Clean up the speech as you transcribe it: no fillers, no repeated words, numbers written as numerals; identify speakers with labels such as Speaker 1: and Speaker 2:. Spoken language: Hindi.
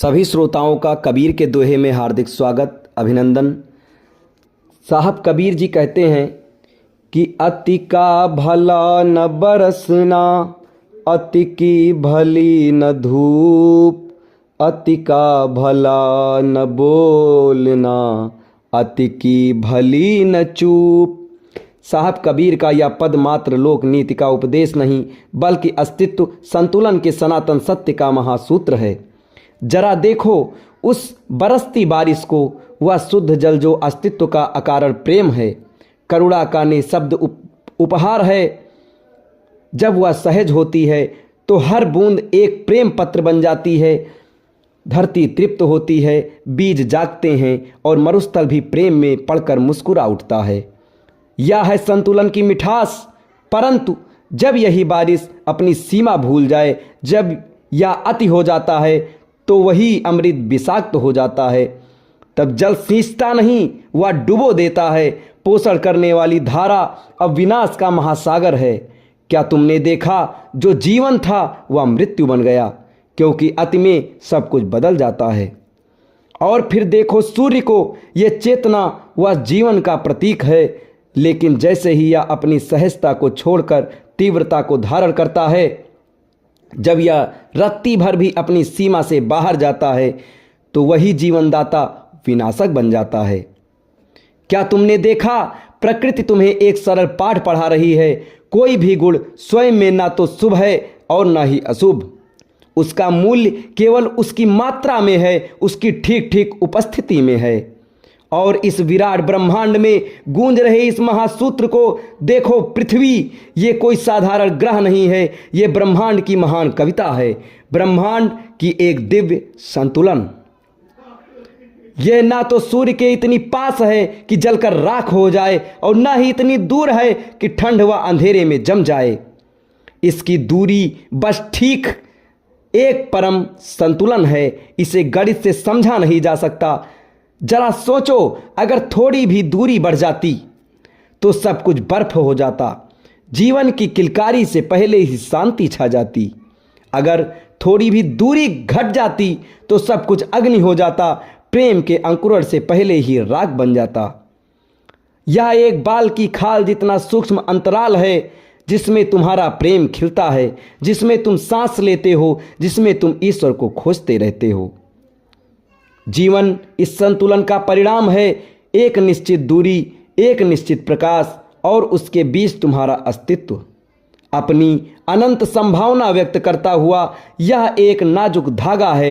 Speaker 1: सभी श्रोताओं का कबीर के दोहे में हार्दिक स्वागत, अभिनंदन। साहब कबीर जी कहते हैं कि अति का भला न बरसना, अति की भली न धूप, अति का भला न बोलना, अति की भली न चूप। साहब कबीर का यह पद मात्र लोक नीति का उपदेश नहीं, बल्कि अस्तित्व संतुलन के सनातन सत्य का महासूत्र है। जरा देखो उस बरसती बारिश को, वह शुद्ध जल जो अस्तित्व का अकारण प्रेम है, करुणा का निःशब्द उपहार है। जब वह सहज होती है तो हर बूंद एक प्रेम पत्र बन जाती है। धरती तृप्त होती है, बीज जागते हैं और मरुस्थल भी प्रेम में पड़कर मुस्कुरा उठता है। यह है संतुलन की मिठास। परंतु जब यही बारिश अपनी सीमा भूल जाए, जब यह अति हो जाता है, तो वही अमृत विषाक्त हो जाता है। तब जल सींचता नहीं, वह डुबो देता है। पोषण करने वाली धारा अब विनाश का महासागर है। क्या तुमने देखा, जो जीवन था वह मृत्यु बन गया, क्योंकि अति में सब कुछ बदल जाता है। और फिर देखो सूर्य को, ये चेतना वह जीवन का प्रतीक है, लेकिन जैसे ही यह अपनी सहजता को छोड़कर तीव्रता को धारण करता है, जब यह रत्ती भर भी अपनी सीमा से बाहर जाता है, तो वही जीवनदाता विनाशक बन जाता है। क्या तुमने देखा, प्रकृति तुम्हें एक सरल पाठ पढ़ा रही है। कोई भी गुण स्वयं में ना तो शुभ है और ना ही अशुभ। उसका मूल्य केवल उसकी मात्रा में है, उसकी ठीक ठीक उपस्थिति में है। और इस विराट ब्रह्मांड में गूंज रहे इस महासूत्र को देखो। पृथ्वी ये कोई साधारण ग्रह नहीं है, ये ब्रह्मांड की महान कविता है, ब्रह्मांड की एक दिव्य संतुलन। यह ना तो सूर्य के इतनी पास है कि जलकर राख हो जाए, और ना ही इतनी दूर है कि ठंड व अंधेरे में जम जाए। इसकी दूरी बस ठीक एक परम संतुलन है। इसे गणित से समझा नहीं जा सकता। जरा सोचो, अगर थोड़ी भी दूरी बढ़ जाती तो सब कुछ बर्फ हो जाता। जीवन की किलकारी से पहले ही शांति छा जाती। अगर थोड़ी भी दूरी घट जाती तो सब कुछ अग्नि हो जाता। प्रेम के अंकुरण से पहले ही राख बन जाता। यह एक बाल की खाल जितना सूक्ष्म अंतराल है, जिसमें तुम्हारा प्रेम खिलता है, जिसमें तुम सांस लेते हो, जिसमें तुम ईश्वर को खोजते रहते हो। जीवन इस संतुलन का परिणाम है। एक निश्चित दूरी, एक निश्चित प्रकाश, और उसके बीच तुम्हारा अस्तित्व अपनी अनंत संभावना व्यक्त करता हुआ यह एक नाजुक धागा है।